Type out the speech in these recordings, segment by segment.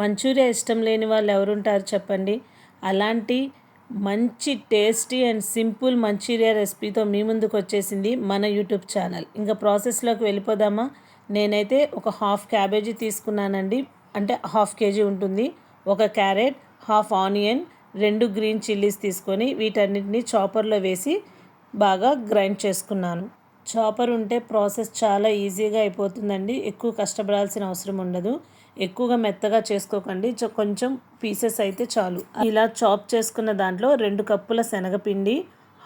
Manchuria ఇష్టం లేని వాళ్ళు ఎవరుంటారు చెప్పండి. అలాంటి మంచి టేస్టీ అండ్ సింపుల్ మంచూరియా రెసిపీతో మీ ముందుకు వచ్చేసింది మన యూట్యూబ్ ఛానల్. ఇంకా ప్రాసెస్లోకి వెళ్ళిపోదామా. నేనైతే ఒక హాఫ్ క్యాబేజీ తీసుకున్నానండి, అంటే హాఫ్ కేజీ ఉంటుంది. ఒక carrot, half onion, 2 green chillies తీసుకొని వీటన్నిటిని చాపర్లో వేసి బాగా గ్రైండ్ చేసుకున్నాను. చాపర్ ఉంటే ప్రాసెస్ చాలా ఈజీగా అయిపోతుందండి. ఎక్కువ కష్టపడాల్సిన అవసరం ఉండదు. ఎక్కువగా మెత్తగా చేసుకోకండి, కొంచెం పీసెస్ అయితే చాలు. ఇలా చాప్ చేసుకున్న దాంట్లో 2 కప్పుల శనగపిండి,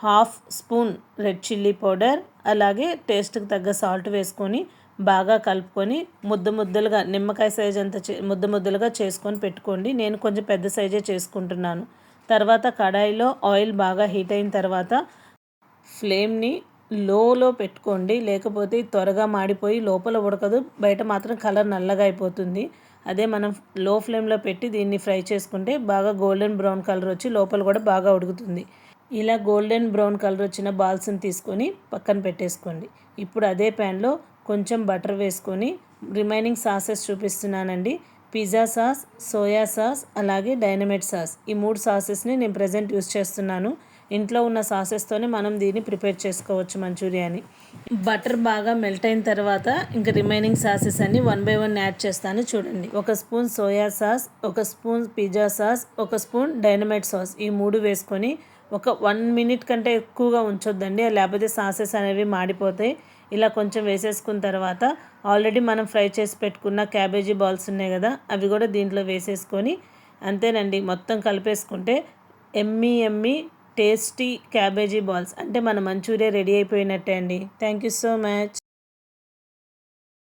half spoon red chilli powder, అలాగే టేస్ట్కి తగ్గ సాల్ట్ వేసుకొని బాగా కలుపుకొని ముద్దలుగా నిమ్మకాయ సైజ్ అంత ముద్దలుగా చేసుకొని పెట్టుకోండి. నేను కొంచెం పెద్ద సైజే చేసుకుంటున్నాను. తర్వాత కడాయిలో ఆయిల్ బాగా హీట్ అయిన తర్వాత ఫ్లేమ్ని లోలో పెట్టుకోండి, లేకపోతే త్వరగా మాడిపోయి లోపల ఉడకదు, బయట మాత్రం కలర్ నల్లగా అయిపోతుంది. అదే మనం లో ఫ్లేమ్లో పెట్టి దీన్ని ఫ్రై చేసుకుంటే బాగా గోల్డెన్ బ్రౌన్ కలర్ వచ్చి లోపల కూడా బాగా ఉడుకుతుంది. ఇలా గోల్డెన్ బ్రౌన్ కలర్ వచ్చిన బాల్స్ని తీసుకొని పక్కన పెట్టేసుకోండి. ఇప్పుడు అదే ప్యాన్లో కొంచెం బటర్ వేసుకొని రిమైనింగ్ సాసెస్ చూపిస్తున్నానండి. పిజ్జా సాస్, సోయా సాస్, అలాగే డైనమైట్ సాస్, ఈ 3 సాసెస్ని నేను ప్రజెంట్ యూస్ చేస్తున్నాను. ఇంట్లో ఉన్న సాసెస్తోనే మనం దీన్ని ప్రిపేర్ చేసుకోవచ్చు మంచూరియాని. బటర్ బాగా మెల్ట్ అయిన తర్వాత ఇంకా రిమైనింగ్ సాసెస్ అన్ని 1 బై 1 యాడ్ చేస్తాను చూడండి. 1 spoon soya sauce, 1 spoon pizza sauce, 1 spoon dynamite sauce, ఈ 3 వేసుకొని ఒక 1 మినిట్ కంటే ఎక్కువగా ఉంచొద్దండి, లేకపోతే సాసెస్ అనేవి మాడిపోతాయి. ఇలా కొంచెం వేసేసుకున్న తర్వాత ఆల్రెడీ మనం ఫ్రై చేసి పెట్టుకున్న క్యాబేజీ బాల్స్ ఉన్నాయి కదా, అవి కూడా దీంట్లో వేసేసుకొని అంతేనండి, మొత్తం కలిపేసుకుంటే ఎమ్మీ టేస్టీ క్యాబేజీ బాల్స్, అంటే మన మంచూరియా రెడీ అయిపోయినట్టే అండి. Thank you so much.